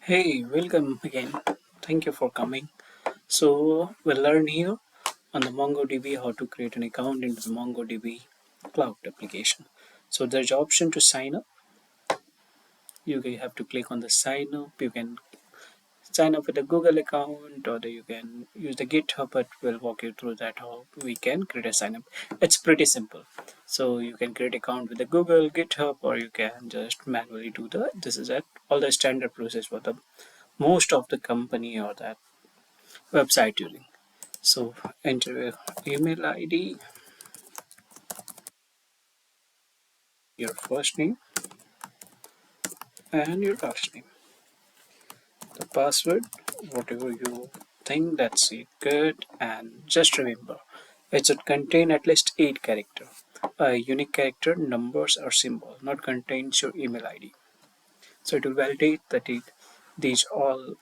Hey, welcome again. Thank you for coming. We'll learn here on the MongoDB how to create an account into the MongoDB cloud application. So there's an option to sign up. You have to click on the sign up. You can sign up with a Google account or you can use the GitHub, but we'll walk you through that how we can create a sign up. It's pretty simple. So you can create account with the Google, GitHub, or you can just manually do this is it. All the standard process for the most of the company or that website using. So enter your email ID, your first name, and your last name. The password, whatever you think that's it, good. And just remember, it should contain at least 8 characters. A unique character, numbers, or symbol, not contains your email ID. So it will validate that these all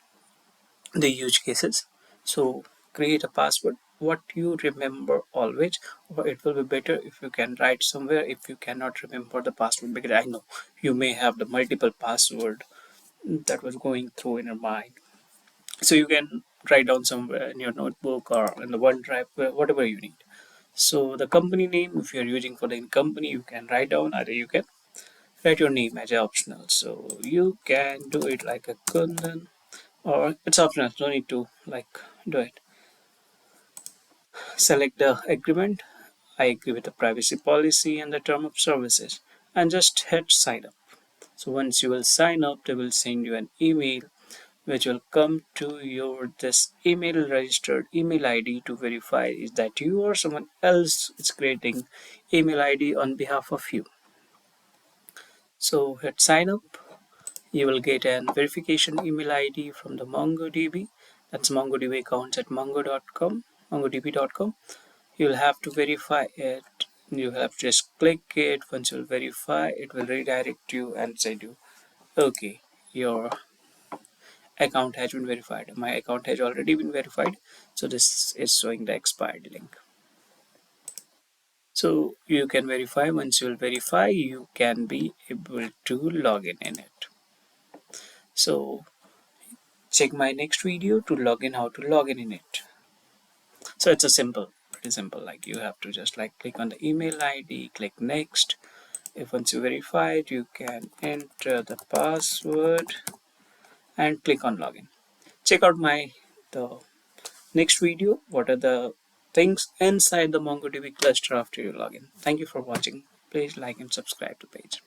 the use cases. So create a password what you remember always, or it will be better if you can write somewhere if you cannot remember the password, because I know you may have the multiple password that was going through in your mind. So you can write down somewhere in your notebook or in the OneDrive, whatever you need. So the company name, if you're using for the company, you can write down, either you can write your name as optional. So you can do it like a Kundan, or it's optional, no need to like do it. Select the agreement. I agree with the privacy policy and the term of services, and just hit sign up. So once you will sign up, they will send you an email which will come to your this email registered email ID to verify is that you or someone else is creating email ID on behalf of you. So hit sign up. You will get an verification email ID from the MongoDB. That's MongoDB accounts at mongo.com, mongodb.com. You'll have to verify it. You have to just click it. Once you'll verify, it will redirect you and say to you, okay, your account has been verified. My account has already been verified, so this is showing the expired link. So you can verify. Once you'll verify, you can be able to log in it. So check my next video to log in how to log in it. So it's a pretty simple, like you have to just like click on the email ID, click next. If once you verified, you can enter the password and click on login. Check out my the next video, what are the things inside the MongoDB cluster after you log in. Thank you for watching. Please like and subscribe to the page.